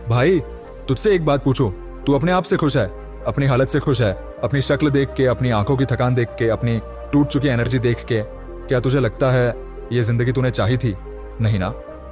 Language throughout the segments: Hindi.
भाई, तुझसे एक बात पूछूं, तू अपने आप से खुश है? अपनी हालत से खुश है? अपनी शक्ल देख के, अपनी आंखों की थकान देख के, अपनी टूट चुकी एनर्जी देख के? क्या तुझे लगता है ये जिंदगी तूने चाही थी? नहीं ना।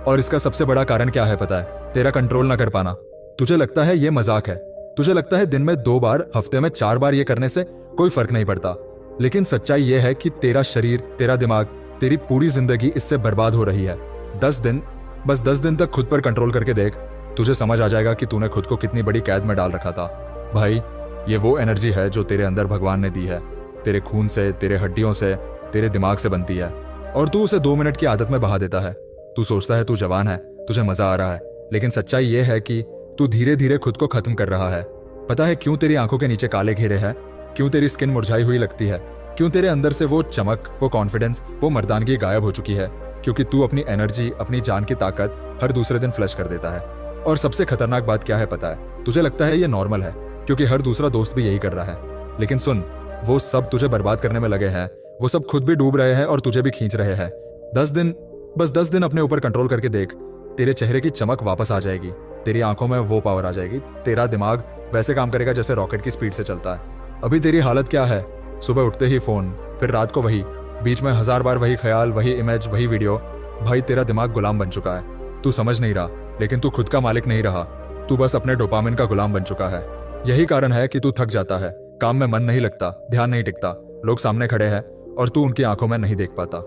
और इसका सबसे बड़ा कारण क्या है पता है? तेरा कंट्रोल ना कर पाना। तुझे लगता है ये मजाक है, तुझे लगता है दिन में 2 बार, हफ्ते में 4 बार ये करने से कोई फर्क नहीं पड़ता, लेकिन सच्चाई ये है कि तेरा शरीर, तेरा दिमाग, तेरी पूरी जिंदगी इससे बर्बाद हो रही है। 10 दिन, बस 10 दिन तक खुद पर कंट्रोल करके देख, तुझे समझ आ जाएगा कि तूने खुद को कितनी बड़ी कैद में डाल रखा था। भाई, ये वो एनर्जी है जो तेरे अंदर भगवान ने दी है, तेरे खून से, तेरे हड्डियों से, तेरे दिमाग से बनती है, और तू उसे 2 मिनट की आदत में बहा देता है। तू सोचता है तू जवान है, तुझे मजा आ रहा है, लेकिन सच्चाई ये है कि तू धीरे धीरे खुद को खत्म कर रहा है। पता है क्यों तेरी आंखों के नीचे काले घेरे हैं? क्यों तेरी स्किन मुरझाई हुई लगती है? क्यों तेरे अंदर से वो चमक, वो कॉन्फिडेंस, वो मर्दानगी गायब हो चुकी है? क्योंकि तू अपनी एनर्जी, अपनी जान की ताकत हर दूसरे दिन फ्लश कर देता है। और सबसे खतरनाक बात क्या है पता है? तुझे लगता है ये नॉर्मल है क्योंकि हर दूसरा दोस्त भी यही कर रहा है, लेकिन सुन, वो सब तुझे बर्बाद करने में लगे हैं, वो सब खुद भी डूब रहे हैं और तुझे भी खींच रहे हैं। 10 दिन, बस 10 दिन अपने ऊपर कंट्रोल करके देख, तेरे चेहरे की चमक वापस आ जाएगी, तेरी आंखों में वो पावर आ जाएगी, तेरा दिमाग वैसे काम करेगा जैसे रॉकेट की स्पीड से चलता है। अभी तेरी हालत क्या है? सुबह उठते ही फोन, फिर रात को वही, बीच में 1000 बार वही ख्याल, वही इमेज, वही वीडियो। भाई, तेरा दिमाग गुलाम बन चुका है। तू समझ नहीं रहा, लेकिन तू खुद का मालिक नहीं रहा, तू बस अपने डोपामिन का गुलाम बन चुका है। यही कारण है कि तू थक जाता है, काम में मन नहीं लगता, ध्यान नहीं टिकता, लोग सामने खड़े हैं और तू उनकी आंखों में नहीं देख पाता।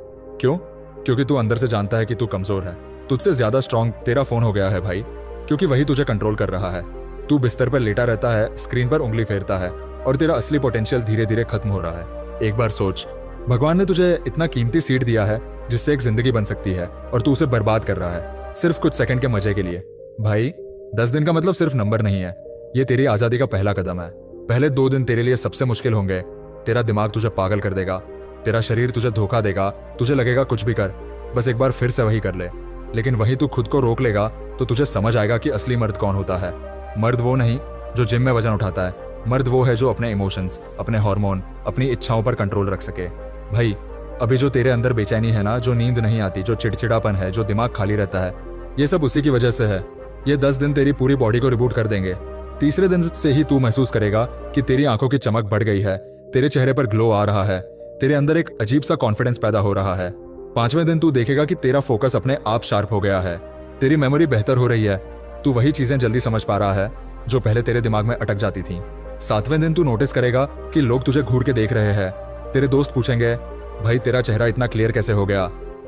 क्यों? क्योंकि तू अंदर से जानता है कि तू कमजोर है। तुझसे ज्यादा स्ट्रांग तेरा फोन हो गया है भाई, क्योंकि वही तुझे कंट्रोल कर रहा है। तू बिस्तर पर लेटा रहता है, स्क्रीन पर उंगली फेरता है, और तेरा असली पोटेंशियल धीरे धीरे खत्म हो रहा है। एक बार सोच, भगवान ने तुझे इतना कीमती सीड दिया है जिससे एक जिंदगी बन सकती है, और तू उसे बर्बाद कर रहा है सिर्फ कुछ सेकंड के मजे के लिए। भाई, 10 दिन का मतलब सिर्फ नंबर नहीं है, ये तेरी आजादी का पहला कदम है। पहले 2 दिन तेरे लिए सबसे मुश्किल होंगे। तेरा दिमाग तुझे पागल कर देगा, तेरा शरीर तुझे धोखा देगा, तुझे लगेगा कुछ भी कर, बस एक बार फिर से वही कर ले। लेकिन वही तू खुद को रोक लेगा तो तुझे समझ आएगा कि असली मर्द कौन होता है। मर्द वो नहीं जो जिम में वजन उठाता है, मर्द वो है जो अपने इमोशंस, अपने हार्मोन, अपनी इच्छाओं पर कंट्रोल रख सके। भाई, अभी जो तेरे अंदर बेचैनी है ना, जो नींद नहीं आती, जो चिड़चिड़ापन है, जो दिमाग खाली रहता है, ये सब उसी की वजह से है। ये 10 दिन तेरी पूरी बॉडी को रिबूट कर देंगे। तीसरे दिन से ही तू महसूस करेगा कि तेरी आंखों की चमक बढ़ गई है, तेरे चेहरे पर ग्लो आ रहा है, तेरे अंदर एक अजीब सा कॉन्फिडेंस पैदा हो रहा है। 5वें दिन तू देखेगा कि तेरा फोकस अपने आप शार्प हो गया है, तेरी मेमोरी बेहतर हो रही है, तू वही चीजें जल्दी समझ पा रहा है जो पहले तेरे दिमाग में अटक जाती थी। 7वें दिन तू नोटिस करेगा कि लोग तुझे घूर के देख रहे हैं, तेरे दोस्त पूछेंगे, भाई तेरा चेहरा इतना क्लियर कैसे हो गया?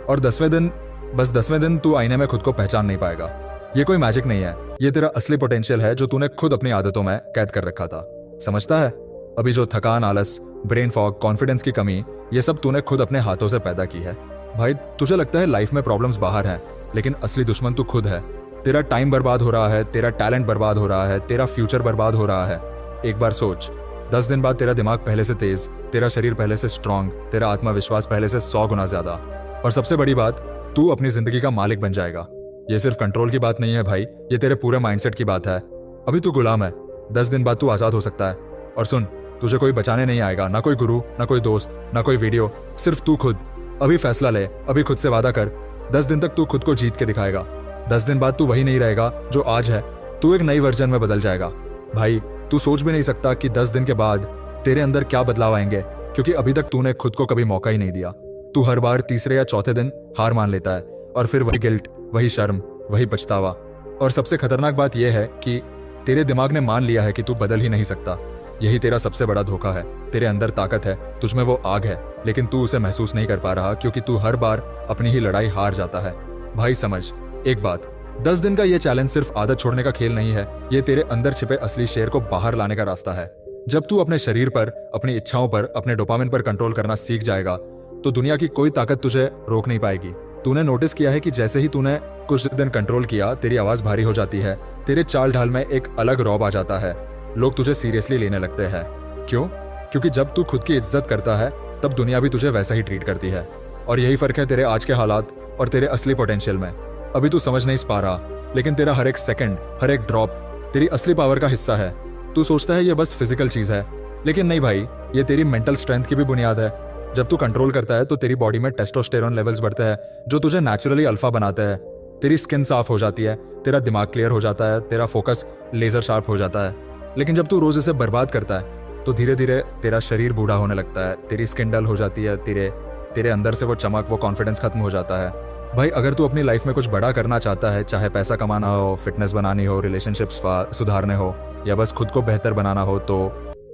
और 10वें दिन, बस 10वें दिन तू आईने में खुद को पहचान नहीं पाएगा। ये कोई मैजिक नहीं है, ये तेरा असली पोटेंशियल है जो तूने खुद अपनी आदतों में कैद कर रखा था। समझता है? अभी जो थकान, आलस, ब्रेन फॉग, कॉन्फिडेंस की कमी, ये सब तूने खुद अपने हाथों से पैदा की है। भाई, तुझे लगता है लाइफ में प्रॉब्लम्स बाहर हैं, लेकिन असली दुश्मन तू खुद है। तेरा टाइम बर्बाद हो रहा है, तेरा टैलेंट बर्बाद हो रहा है, तेरा फ्यूचर बर्बाद हो रहा है। एक बार सोच, 10 दिन बाद तेरा दिमाग पहले से तेज, तेरा शरीर पहले से स्ट्रांग, तेरा आत्मविश्वास पहले से 100 गुना ज्यादा, और सबसे बड़ी बात, तू अपनी जिंदगी का मालिक बन जाएगा। ये सिर्फ कंट्रोल की बात नहीं है भाई, ये तेरे पूरे माइंडसेट की बात है। अभी तू गुलाम है, 10 दिन बाद तू आजाद हो सकता है। और सुन, तुझे कोई बचाने नहीं आएगा, ना कोई गुरु, ना कोई दोस्त, ना कोई वीडियो, सिर्फ तू खुद। अभी फैसला ले, अभी खुद से वादा कर, 10 दिन तक तू खुद को जीत के दिखाएगा। 10 दिन बाद तू वही नहीं रहेगा जो आज है, तू एक नई वर्जन में बदल जाएगा। भाई, तू सोच भी नहीं सकता कि 10 दिन के बाद तेरे अंदर क्या बदलाव आएंगे, क्योंकि अभी तक तूने खुद को कभी मौका ही नहीं दिया। तू हर बार तीसरे या चौथे दिन हार मान लेता है, और फिर वही गिल्ट, वही शर्म, वही पछतावा। और सबसे खतरनाक बात यह है कि तेरे दिमाग ने मान लिया है कि तू बदल ही नहीं सकता। यही तेरा सबसे बड़ा धोखा है। तेरे अंदर ताकत है, तुझमें वो आग है, लेकिन तू उसे महसूस नहीं कर पा रहा क्योंकि तू हर बार अपनी ही लड़ाई हार जाता है। भाई समझ एक बात, 10 दिन का ये चैलेंज सिर्फ आदत छोड़ने का खेल नहीं है, ये तेरे अंदर छिपे असली शेर को बाहर लाने का रास्ता है। जब तू अपने शरीर पर, अपनी इच्छाओं पर, अपने डोपामिन पर कंट्रोल करना सीख जाएगा तो दुनिया की कोई ताकत तुझे रोक नहीं पाएगी। तूने नोटिस किया है कि जैसे ही तूने कुछ दिन कंट्रोल किया, तेरी आवाज भारी हो जाती है, तेरे चाल ढाल में एक अलग रौब आ जाता है, लोग तुझे सीरियसली लेने लगते हैं। क्यों? क्योंकि जब तू खुद की इज्जत करता है तब दुनिया भी तुझे वैसा ही ट्रीट करती है। और यही फर्क है तेरे आज के हालात और तेरे असली पोटेंशियल में। अभी तू समझ नहीं पा रहा, लेकिन तेरा हर एक सेकंड, हर एक ड्रॉप तेरी असली पावर का हिस्सा है। तू सोचता है ये बस फिजिकल चीज है, लेकिन नहीं भाई, ये तेरी मेंटल स्ट्रेंथ की भी बुनियाद है। जब तू कंट्रोल करता है तो तेरी बॉडी में टेस्टोस्टेरोन लेवल्स बढ़ते हैं, जो तुझे नेचुरली अल्फा बनाते हैं। तेरी स्किन साफ हो जाती है, तेरा दिमाग क्लियर हो जाता है, तेरा फोकस लेजर शार्प हो जाता है। लेकिन जब तू रोज इसे बर्बाद करता है तो धीरे धीरे तेरा शरीर बूढ़ा होने लगता है, तेरी स्किन डल हो जाती है, तेरे अंदर से वो चमक, वो कॉन्फिडेंस खत्म हो जाता है। भाई अगर तू अपनी लाइफ में कुछ बड़ा करना चाहता है, चाहे पैसा कमाना हो, फिटनेस बनानी हो, रिलेशनशिप्स सुधारने हो या बस खुद को बेहतर बनाना हो, तो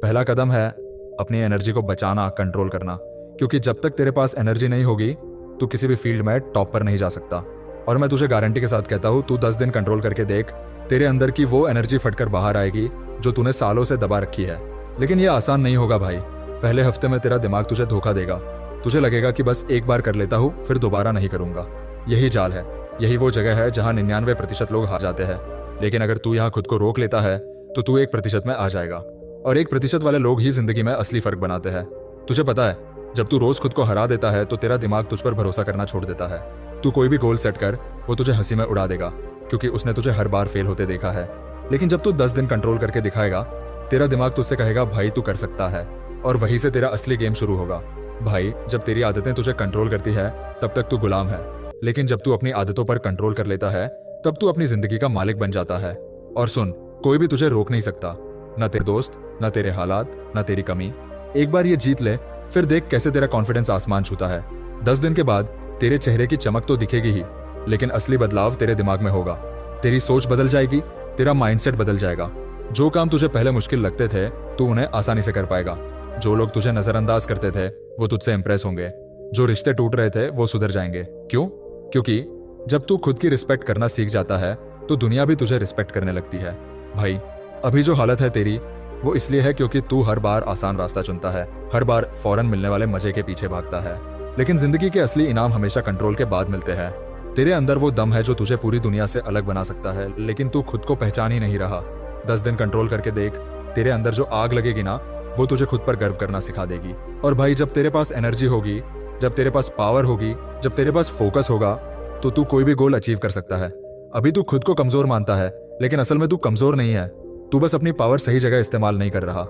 पहला कदम है अपनी एनर्जी को बचाना, कंट्रोल करना। क्योंकि जब तक तेरे पास एनर्जी नहीं होगी तू किसी भी फील्ड में टॉप पर नहीं जा सकता। और मैं तुझे गारंटी के साथ कहता हूँ, तू 10 दिन कंट्रोल करके देख, तेरे अंदर की वो एनर्जी फटकर बाहर आएगी जो तूने सालों से दबा रखी है। लेकिन ये आसान नहीं होगा भाई। पहले हफ्ते में तेरा दिमाग तुझे धोखा देगा, तुझे लगेगा कि बस एक बार कर लेता हूँ फिर दोबारा नहीं करूंगा। यही जाल है, यही वो जगह है जहाँ 99% लोग हार जाते हैं। लेकिन अगर तू यहाँ खुद को रोक लेता है तो तू 1% में आ जाएगा। और 1% वाले लोग ही जिंदगी में असली फर्क बनाते हैं। तुझे पता है, जब तू रोज खुद को हरा देता है तो तेरा दिमाग तुझ पर भरोसा करना छोड़ देता है। तू कोई भी गोल सेट कर, वो तुझे हंसी में उड़ा देगा क्योंकि उसने तुझे हर बार फेल होते देखा है। लेकिन जब तू 10 दिन कंट्रोल करके दिखाएगा, तेरा दिमाग तुझसे कहेगा भाई तू कर सकता है, और वहीं से तेरा असली गेम शुरू होगा। भाई जब तेरी आदतें तुझे कंट्रोल करती है तब तक तू गुलाम है, लेकिन जब तू अपनी आदतों पर कंट्रोल कर लेता है तब तू अपनी जिंदगी का मालिक बन जाता है। और सुन, कोई भी तुझे रोक नहीं सकता, ना तेरे दोस्त, ना तेरे हालात, ना तेरी कमी। एक बार ये जीत ले, फिर देख कैसे तेरा कॉन्फिडेंस आसमान छूता है। 10 दिन के बाद तेरे चेहरे की चमक तो दिखेगी ही, लेकिन असली बदलाव तेरे दिमाग में होगा। तेरी सोच बदल जाएगी, तेरा माइंडसेट बदल जाएगा। जो काम तुझे पहले मुश्किल लगते थे तू उन्हें आसानी से कर पाएगा। जो लोग तुझे नजरअंदाज करते थे वो तुझसे इंप्रेस होंगे। जो रिश्ते टूट रहे थे वो सुधर जाएंगे। क्यों? क्योंकि जब तू खुद की रिस्पेक्ट करना सीख जाता है तो दुनिया भी तुझे रिस्पेक्ट करने लगती है। भाई अभी जो हालत है तेरी, वो इसलिए है क्योंकि तू हर बार आसान रास्ता चुनता है, हर बार फौरन मिलने वाले मजे के पीछे भागता है। लेकिन जिंदगी के असली इनाम हमेशा कंट्रोल के बाद मिलते हैं। तेरे अंदर वो दम है जो तुझे पूरी दुनिया से अलग बना सकता है, लेकिन तू खुद को पहचान ही नहीं रहा। 10 दिन कंट्रोल करके देख, तेरे अंदर जो आग लगेगी ना, वो तुझे खुद पर गर्व करना सिखा देगी। और भाई जब तेरे पास एनर्जी होगी, जब तेरे पास पावर होगी, जब तेरे पास फोकस होगा, तो तू कोई भी गोल अचीव कर सकता है। अभी तू खुद को कमजोर मानता है, लेकिन असल में तू कमजोर नहीं है। तू बस अपनी पावर सही जगह इस्तेमाल नहीं कर रहा।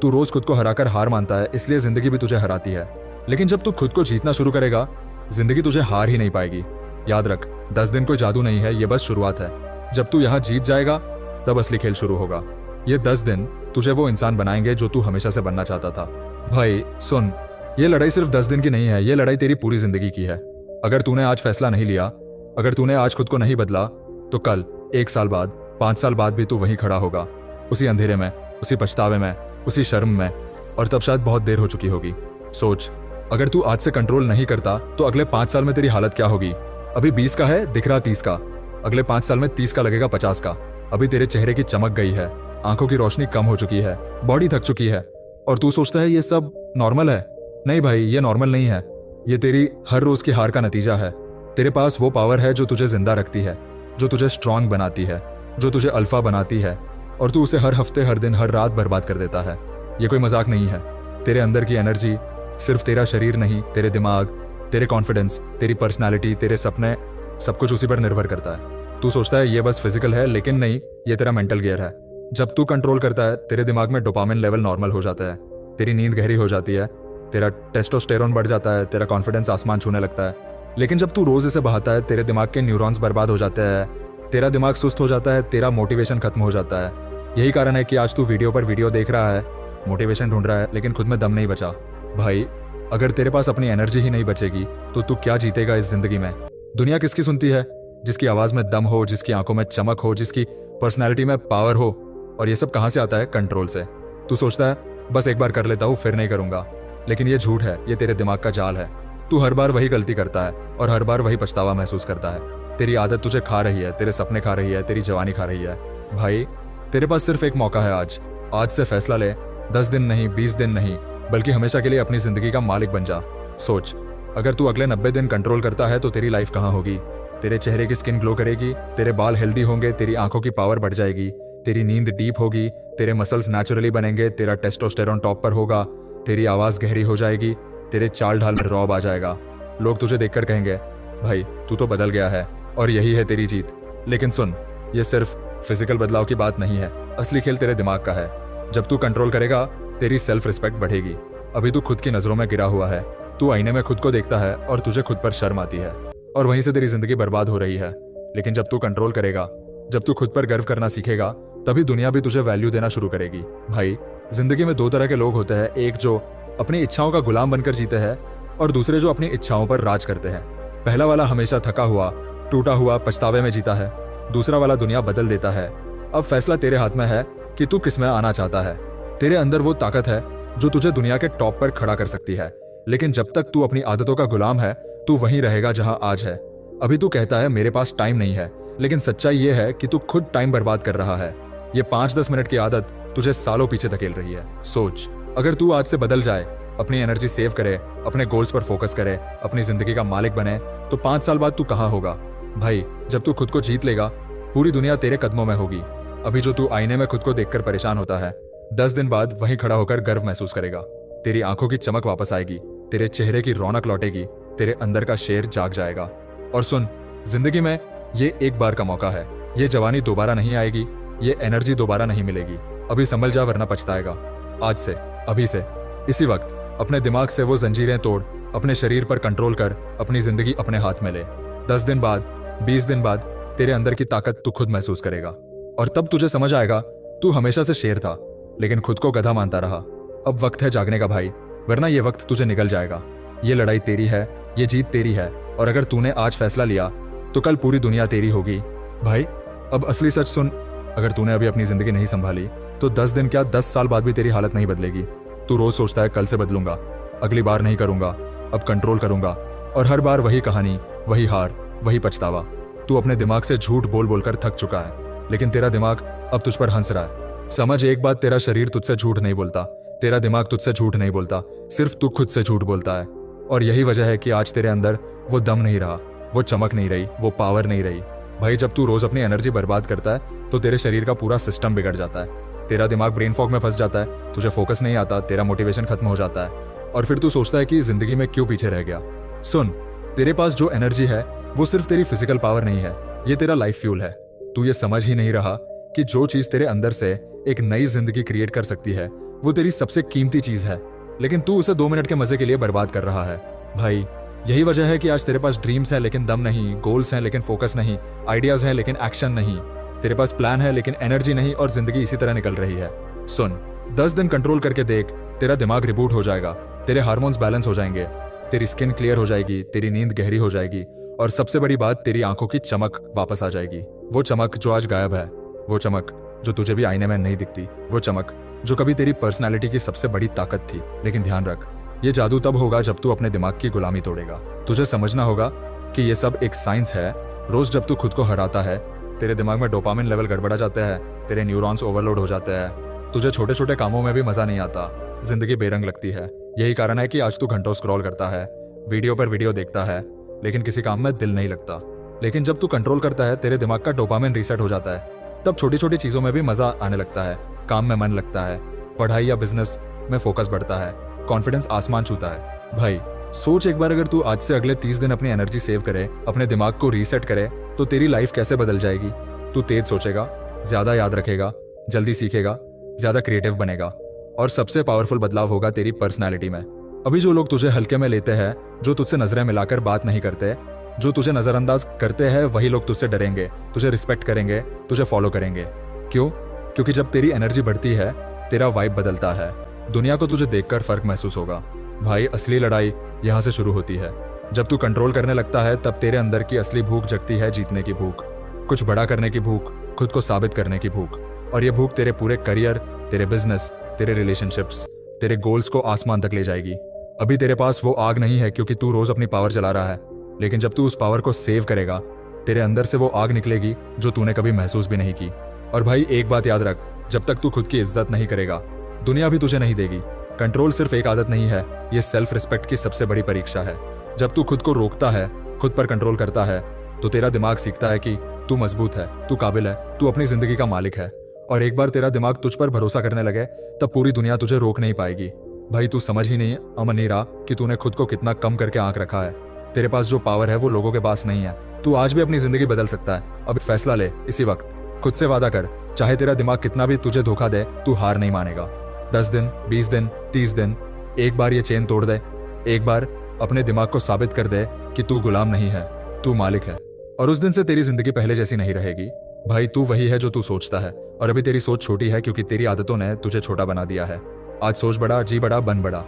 तू रोज खुद को हराकर हार मानता है, इसलिए जिंदगी भी तुझे हराती है। लेकिन जब तू खुद को जीतना शुरू करेगा, जिंदगी तुझे हार ही नहीं पाएगी। याद रख, 10 दिन कोई जादू नहीं है, ये बस शुरुआत है। जब तू यहाँ जीत जाएगा तब असली खेल शुरू होगा। ये 10 दिन तुझे वो इंसान बनाएंगे जो तू हमेशा से बनना चाहता था। भाई सुन, ये लड़ाई सिर्फ 10 दिन की नहीं है, ये लड़ाई तेरी पूरी जिंदगी की है। अगर तूने आज फैसला नहीं लिया, अगर तूने आज खुद को नहीं बदला, तो कल 1 साल बाद, 5 साल बाद भी तू वहीं खड़ा होगा, उसी अंधेरे में, उसी पछतावे में, उसी शर्म में, और तब शायद बहुत देर हो चुकी होगी। सोच, अगर तू आज से कंट्रोल नहीं करता तो अगले 5 साल में तेरी हालत क्या होगी? अभी 20 का है, दिख रहा 30 का। अगले 5 साल में 30 का लगेगा 50 का। अभी तेरे चेहरे की चमक गई है, आंखों की रोशनी कम हो चुकी है, बॉडी थक चुकी है, और तू सोचता है ये सब नॉर्मल है। नहीं भाई, ये नॉर्मल नहीं है। ये तेरी हर रोज की हार का नतीजा है। तेरे पास वो पावर है जो तुझे जिंदा रखती है, जो तुझे स्ट्रांग बनाती है, जो तुझे अल्फा बनाती है, और तू उसे हर हफ्ते, हर दिन, हर रात बर्बाद कर देता है। ये कोई मजाक नहीं है। तेरे अंदर की एनर्जी सिर्फ तेरा शरीर नहीं, तेरे दिमाग, तेरे कॉन्फिडेंस, तेरी पर्सनालिटी, तेरे सपने, सब कुछ उसी पर निर्भर करता है। तू सोचता है ये बस फिजिकल है, लेकिन नहीं, ये तेरा मेंटल गियर है। जब तू कंट्रोल करता है, तेरे दिमाग में डोपामिन लेवल नॉर्मल हो जाता है, तेरी नींद गहरी हो जाती है, तेरा टेस्टोस्टेरोन बढ़ जाता है, तेरा कॉन्फिडेंस आसमान छूने लगता है। लेकिन जब तू रोज इसे बहाता है, तेरे दिमाग के न्यूरॉन्स बर्बाद हो जाते हैं, तेरा दिमाग सुस्त हो जाता है, तेरा मोटिवेशन खत्म हो जाता है। यही कारण है कि आज तू वीडियो पर वीडियो देख रहा है, मोटिवेशन ढूंढ रहा है, लेकिन खुद में दम नहीं बचा। भाई अगर तेरे पास अपनी एनर्जी ही नहीं बचेगी तो तू क्या जीतेगा इस जिंदगी में? दुनिया किसकी सुनती है? जिसकी आवाज में दम हो, जिसकी आंखों में चमक हो, जिसकी पर्सनैलिटी में पावर हो। और ये सब कहां से आता है? कंट्रोल से। तू सोचता है बस एक बार कर लेता हूं फिर नहीं करूंगा, लेकिन ये झूठ है, ये तेरे दिमाग का जाल है। तू हर बार वही गलती करता है और हर बार वही पछतावा महसूस करता है। तेरी आदत तुझे खा रही है, तेरे सपने खा रही है, तेरी जवानी खा रही है। भाई तेरे पास सिर्फ एक मौका है आज से फैसला ले। 10 दिन नहीं, 20 दिन नहीं, बल्कि हमेशा के लिए अपनी जिंदगी का मालिक बन जा। सोच, अगर तू अगले 90 दिन कंट्रोल करता है तो तेरी लाइफ कहाँ होगी? तेरे चेहरे की स्किन ग्लो करेगी, तेरे बाल हेल्दी होंगे, तेरी आंखों की पावर बढ़ जाएगी, तेरी नींद डीप होगी, तेरे मसल्स नेचुरली बनेंगे, तेरा टेस्टोस्टेरोन टॉप पर होगा, तेरी आवाज गहरी हो जाएगी, तेरे चाल ढाल में रौब आ जाएगा। लोग तुझे देखकर कहेंगे भाई तू तो बदल गया है, और यही है तेरी जीत। लेकिन सुन, ये सिर्फ फिजिकल बदलाव की बात नहीं है, असली खेल तेरे दिमाग का है। जब तू कंट्रोल करेगा तेरी सेल्फ रिस्पेक्ट बढ़ेगी। अभी तू खुद की नजरों में गिरा हुआ है, तू आईने में खुद को देखता है और तुझे खुद पर शर्म आती है, और वहीं से तेरी जिंदगी बर्बाद हो रही है। लेकिन जब तू कंट्रोल करेगा, जब तू खुद पर गर्व करना सीखेगा, तभी दुनिया भी तुझे वैल्यू देना शुरू करेगी। भाई, जिंदगी में दो तरह के लोग होते हैं, एक जो अपनी इच्छाओं का गुलाम बनकर जीते हैं और दूसरे जो अपनी इच्छाओं पर राज करते हैं। पहला वाला हमेशा थका हुआ, टूटा हुआ, पछतावे में जीता है। दूसरा वाला दुनिया बदल देता है। अब फैसला तेरे हाथ में है कि तू किस में आना चाहता है। तेरे अंदर वो ताकत है जो तुझे दुनिया के टॉप पर खड़ा कर सकती है, लेकिन जब तक तू अपनी आदतों का गुलाम है, तू वहीं रहेगा जहां आज है। अभी तू कहता है मेरे पास टाइम नहीं है, लेकिन सच्चाई ये है कि तू खुद टाइम बर्बाद कर रहा है। ये 5-10 मिनट की आदत तुझे सालों पीछे धकेल रही है। सोच, अगर तू आज से बदल जाए, अपनी एनर्जी सेव करे, अपने गोल्स पर फोकस करे, अपनी जिंदगी का मालिक बने, तो 5 साल बाद तू कहां होगा? भाई, जब तू खुद को जीत लेगा, पूरी दुनिया तेरे कदमों में होगी। अभी जो तू आईने में खुद को देखकर परेशान होता है, 10 दिन बाद वहीं खड़ा होकर गर्व महसूस करेगा। तेरी आंखों की चमक वापस आएगी, तेरे चेहरे की रौनक लौटेगी, तेरे अंदर का शेर जाग जाएगा। और सुन, जिंदगी में ये एक बार का मौका है। ये जवानी दोबारा नहीं आएगी, ये एनर्जी दोबारा नहीं मिलेगी। अभी संभल जा वरना पछताएगा। आज से, अभी से, इसी वक्त अपने दिमाग से वो जंजीरें तोड़, अपने शरीर पर कंट्रोल कर, अपनी जिंदगी अपने हाथ में ले। 10 दिन बाद, 20 दिन बाद तेरे अंदर की ताकत तू खुद महसूस करेगा और तब तुझे समझ आएगा तू हमेशा से शेर था, लेकिन खुद को गधा मानता रहा। अब वक्त है जागने का भाई, वरना ये वक्त तुझे निकल जाएगा। ये लड़ाई तेरी है, ये जीत तेरी है, और अगर तूने आज फैसला लिया तो कल पूरी दुनिया तेरी होगी। भाई, अब असली सच सुन, अगर तूने अभी अपनी जिंदगी नहीं संभाली तो 10 दिन क्या 10 साल बाद भी तेरी हालत नहीं बदलेगी। तू रोज सोचता है कल से बदलूंगा, अगली बार नहीं करूंगा, अब कंट्रोल करूंगा, और हर बार वही कहानी, वही हार, वही पछतावा। तू अपने दिमाग से झूठ बोल बोलकर थक चुका है, लेकिन तेरा दिमाग अब तुझ पर हंस रहा है। समझ एक बात, तेरा शरीर तुझसे झूठ नहीं बोलता, तेरा दिमाग तुझसे झूठ नहीं बोलता, सिर्फ तू खुद से झूठ बोलता है। और यही वजह है कि आज तेरे अंदर वो दम नहीं रहा, वो चमक नहीं रही, वो पावर नहीं रही। भाई, जब तू रोज अपनी एनर्जी बर्बाद करता है तो तेरे शरीर का पूरा सिस्टम बिगड़ जाता है। तेरा दिमाग ब्रेन फॉग में फंस जाता है, तुझे फोकस नहीं आता, तेरा मोटिवेशन खत्म हो जाता है, और फिर तू सोचता है कि जिंदगी में क्यों पीछे रह गया। सुन, तेरे पास जो एनर्जी है वो सिर्फ तेरी फिजिकल पावर नहीं है, ये तेरा लाइफ फ्यूल है। तू ये समझ ही नहीं रहा कि जो चीज तेरे अंदर से एक नई जिंदगी क्रिएट कर सकती है वो तेरी सबसे कीमती चीज है, लेकिन तू उसे 2 मिनट के मजे के लिए बर्बाद कर रहा है। भाई, यही वजह है कि आज तेरे पास ड्रीम्स हैं लेकिन दम नहीं, गोल्स हैं लेकिन फोकस नहीं, आइडियाज हैं लेकिन एक्शन नहीं। तेरे पास प्लान है लेकिन एनर्जी नहीं, और जिंदगी इसी तरह निकल रही है। सुन, 10 दिन कंट्रोल करके देख, तेरा दिमाग रिबूट हो जाएगा, तेरे हार्मोन्स बैलेंस हो जाएंगे, तेरी स्किन क्लियर हो जाएगी, तेरी नींद गहरी हो जाएगी, और सबसे बड़ी बात, तेरी आंखों की चमक वापस आ जाएगी। वो चमक जो आज गायब है, वो चमक जो तुझे भी आईने में नहीं दिखती, वो चमक जो कभी तेरी पर्सनैलिटी की सबसे बड़ी ताकत थी। लेकिन ध्यान रख, ये जादू तब होगा जब तू अपने दिमाग की गुलामी तोड़ेगा। तुझे समझना होगा कि ये सब एक साइंस है। रोज जब तू खुद को हराता है, तेरे दिमाग में डोपामिन लेवल गड़बड़ा जाते हैं, तेरे न्यूरॉन्स ओवरलोड हो जाते हैं, तुझे छोटे छोटे कामों में भी मजा नहीं आता, जिंदगी बेरंग लगती है। यही कारण है कि आज तू घंटों स्क्रॉल करता है, वीडियो पर वीडियो देखता है, लेकिन किसी काम में दिल नहीं लगता। लेकिन जब तू कंट्रोल करता है, तेरे दिमाग का डोपामिन रीसेट हो जाता है, तब छोटी छोटी चीजों में भी मजा आने लगता है, काम में मन लगता है, पढ़ाई या बिजनेस में फोकस बढ़ता है, कॉन्फिडेंस आसमान छूता है। भाई, सोच एक बार, अगर तू आज से अगले 30 दिन अपनी एनर्जी सेव करे, अपने दिमाग को रीसेट करे, तो तेरी लाइफ कैसे बदल जाएगी। तू तेज सोचेगा, ज्यादा याद रखेगा, जल्दी सीखेगा, ज्यादा क्रिएटिव बनेगा, और सबसे पावरफुल बदलाव होगा तेरी पर्सनैलिटी में। अभी जो लोग तुझे हल्के में लेते हैं, जो तुझसे नजरें मिलाकर बात नहीं करते, जो तुझे नजरअंदाज करते हैं, वही लोग तुझसे डरेंगे, तुझे रिस्पेक्ट करेंगे, तुझे फॉलो करेंगे। क्यों? क्योंकि जब तेरी एनर्जी बढ़ती है, तेरा वाइब बदलता है, दुनिया को तुझे देखकर फर्क महसूस होगा। भाई, असली लड़ाई यहाँ से शुरू होती है। जब तू कंट्रोल करने लगता है, तब तेरे अंदर की असली भूख जगती है, जीतने की भूख, कुछ बड़ा करने की भूख, खुद को साबित करने की भूख। और ये भूख तेरे पूरे करियर, तेरे बिजनेस, तेरे रिलेशनशिप्स, तेरे गोल्स को आसमान तक ले जाएगी। अभी तेरे पास वो आग नहीं है क्योंकि तू रोज अपनी पावर जला रहा है, लेकिन जब तू उस पावर को सेव करेगा, तेरे अंदर से वो आग निकलेगी जो तूने कभी महसूस भी नहीं की। और भाई, एक बात याद रख, जब तक तू खुद की इज्जत नहीं करेगा, दुनिया भी तुझे नहीं देगी। कंट्रोल सिर्फ एक आदत नहीं है, ये सेल्फ रिस्पेक्ट की सबसे बड़ी परीक्षा है। जब तू खुद को रोकता है, खुद पर कंट्रोल करता है, तो तेरा दिमाग सीखता है कि तू मजबूत है, तू काबिल है, तू अपनी जिंदगी का मालिक है। और एक बार तेरा दिमाग तुझ पर भरोसा करने लगे, तब पूरी दुनिया तुझे रोक नहीं पाएगी। भाई, तू समझ ही नहीं अमन नहीं रहा कि तूने खुद को कितना कम करके आंक रखा है। तेरे पास जो पावर है वो लोगों के पास नहीं है। तू आज भी अपनी जिंदगी बदल सकता है। अब फैसला ले इसी वक्त, खुद से वादा कर, चाहे तेरा दिमाग कितना भी तुझे धोखा दे, तू हार नहीं मानेगा। 10 दिन, 20 दिन, 30 दिन, एक बार ये चेन तोड़ दे, एक बार अपने दिमाग को साबित कर दे कि तू गुलाम नहीं है, तू मालिक है। और उस दिन से तेरी जिंदगी पहले जैसी नहीं रहेगी। भाई तू वही है जो तू सोचता है, और अभी तेरी सोच छोटी है क्योंकि तेरी आदतों ने तुझे छोटा बना दिया है। आज सोच बड़ा, जी बड़ा, बन बड़ा।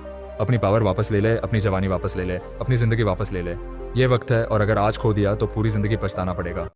अपनी पावर वापस ले ले, अपनी जवानी वापस ले ले, अपनी जिंदगी वापस ले ले। ये वक्त है, और अगर आज खो दिया तो पूरी जिंदगी पछताना पड़ेगा।